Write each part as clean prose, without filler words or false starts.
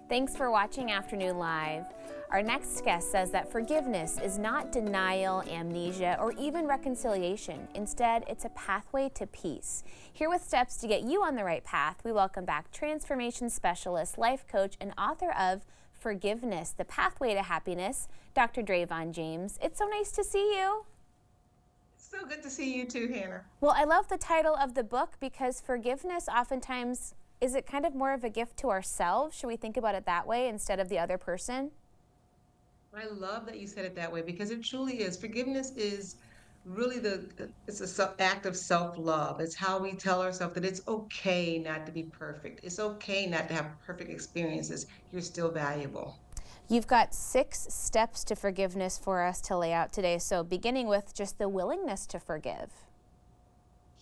Thanks for watching Afternoon Live. Our next guest says that forgiveness is not denial, amnesia, or even reconciliation. Instead, it's a pathway to peace. Here with steps to get you on the right path, we welcome back transformation specialist, life coach, and author of Forgiveness, the Pathway to Happiness, Dr. Dravon James. It's so nice to see you. So good to see you too, Hannah. Well, I love the title of the book because forgiveness oftentimes is it kind of more of a gift to ourselves? Should we think about it that way instead of the other person? I love that you said it that way because it truly is. Forgiveness is really it's a act of self-love. It's how we tell ourselves that it's okay not to be perfect. It's okay not to have perfect experiences. You're still valuable. You've got 6 steps to forgiveness for us to lay out today. So, beginning with just the willingness to forgive.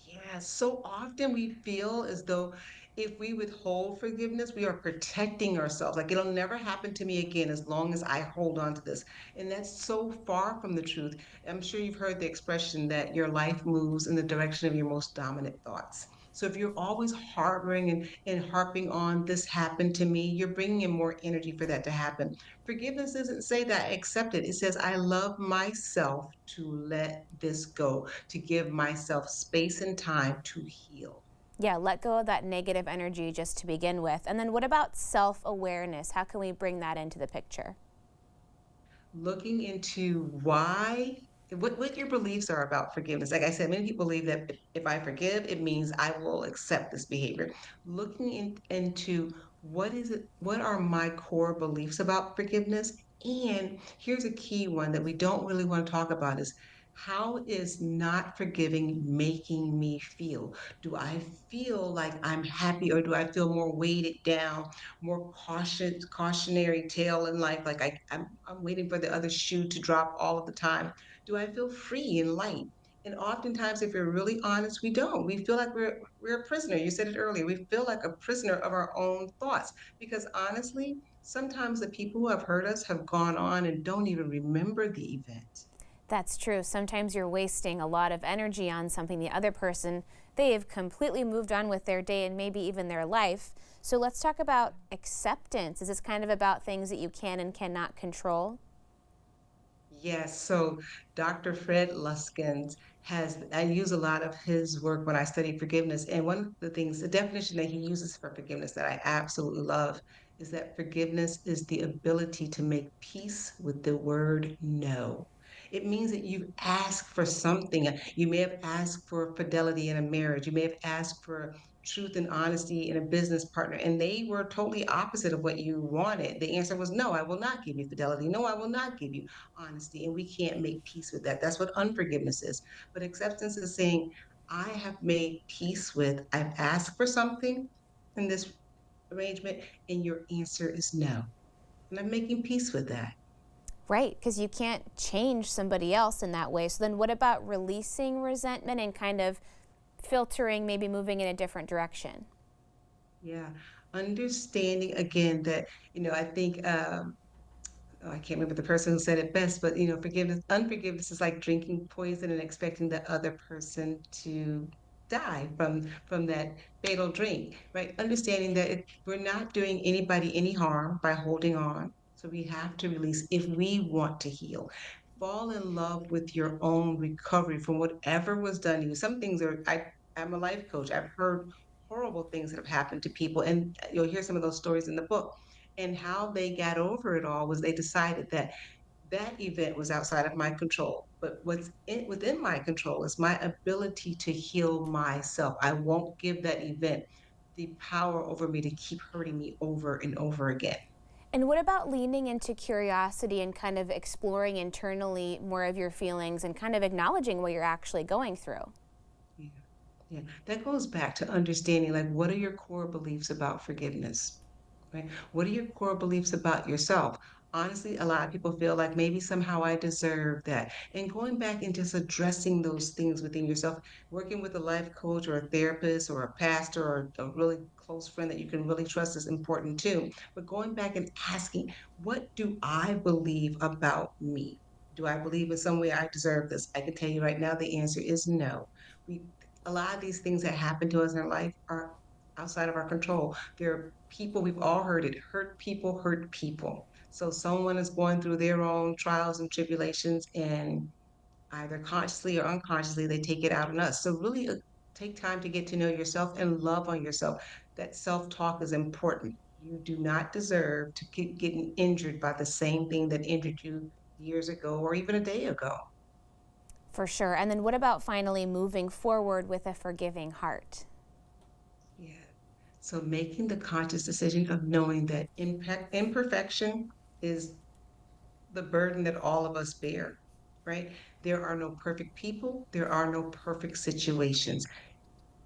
Yeah, so often we feel as though if we withhold forgiveness, we are protecting ourselves. Like it'll never happen to me again as long as I hold on to this. And that's so far from the truth. I'm sure you've heard the expression that your life moves in the direction of your most dominant thoughts. So if you're always harboring and harping on this happened to me, you're bringing in more energy for that to happen. Forgiveness doesn't say that, accept it. It says, I love myself to let this go, to give myself space and time to heal. Yeah, let go of that negative energy just to begin with. And then what about self awareness? How can we bring that into the picture? Looking into what your beliefs are about forgiveness. Like I said, many people believe that if I forgive, it means I will accept this behavior. Looking into what are my core beliefs about forgiveness? And here's a key one that we don't really want to talk about is how is not forgiving making me feel? Do I feel like I'm happy or do I feel more weighted down, more cautionary tale in life? Like I'm waiting for the other shoe to drop all of the time. Do I feel free and light? And oftentimes, if we're really honest, we don't. We feel like we're a prisoner. You said it earlier. We feel like a prisoner of our own thoughts because honestly, sometimes the people who have hurt us have gone on and don't even remember the event. That's true. Sometimes you're wasting a lot of energy on something the other person, they have completely moved on with their day and maybe even their life. So let's talk about acceptance. Is this kind of about things that you can and cannot control? Yes, so Dr. Fred Luskins I use a lot of his work when I study forgiveness. And one of the things, the definition that he uses for forgiveness that I absolutely love is that forgiveness is the ability to make peace with the word no. It means that you've asked for something. You may have asked for fidelity in a marriage. You may have asked for truth and honesty in a business partner, and they were totally opposite of what you wanted. The answer was no, I will not give you fidelity. No, I will not give you honesty, and we can't make peace with that. That's what unforgiveness is. But acceptance is saying, I have made peace with, I've asked for something in this arrangement, and your answer is no. And I'm making peace with that. Right, because you can't change somebody else in that way. So then what about releasing resentment and kind of filtering, maybe moving in a different direction? Yeah. Understanding again that, I think oh, I can't remember the person who said it best, but unforgiveness is like drinking poison and expecting the other person to die from that fatal drink, right? Understanding that we're not doing anybody any harm by holding on. So we have to release if we want to heal. Fall in love with your own recovery from whatever was done to you. Some things I'm a life coach. I've heard horrible things that have happened to people, and you'll hear some of those stories in the book and how they got over it all was they decided that that event was outside of my control. But within my control is my ability to heal myself. I won't give that event the power over me to keep hurting me over and over again. And what about leaning into curiosity and kind of exploring internally more of your feelings and kind of acknowledging what you're actually going through? Yeah. Yeah. That goes back to understanding like what are your core beliefs about forgiveness? Right? What are your core beliefs about yourself? Honestly, a lot of people feel like maybe somehow I deserve that. And going back and just addressing those things within yourself, working with a life coach or a therapist or a pastor or a really close friend that you can really trust is important too. But going back and asking, what do I believe about me? Do I believe in some way I deserve this? I can tell you right now the answer is no. We A lot of these things that happen to us in our life are outside of our control. There are people, we've all heard it, hurt people hurt people. So someone is going through their own trials and tribulations, and either consciously or unconsciously, they take it out on us. So really take time to get to know yourself and love on yourself. That self-talk is important. You do not deserve to keep getting injured by the same thing that injured you years ago or even a day ago. For sure. And then what about finally moving forward with a forgiving heart? Yeah. So making the conscious decision of knowing that imperfection is the burden that all of us bear, right? There are no perfect people, there are no perfect situations.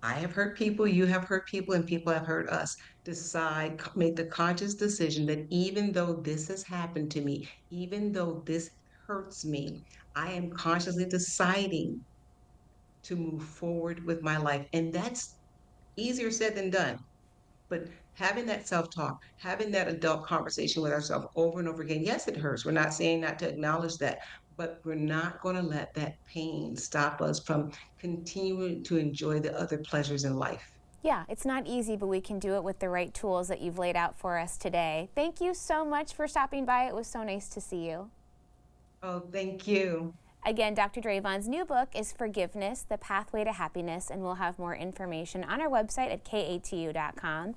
I have hurt people, you have hurt people, and people have hurt us. Make the conscious decision that even though this has happened to me, even though this hurts me, I am consciously deciding to move forward with my life. And that's easier said than done. But having that self talk, having that adult conversation with ourselves over and over again, yes, it hurts. We're not saying not to acknowledge that, but we're not going to let that pain stop us from continuing to enjoy the other pleasures in life. Yeah, it's not easy, but we can do it with the right tools that you've laid out for us today. Thank you so much for stopping by. It was so nice to see you. Oh, thank you. Again, Dr. Dravon's new book is Forgiveness, The Pathway to Happiness, and we'll have more information on our website at katu.com.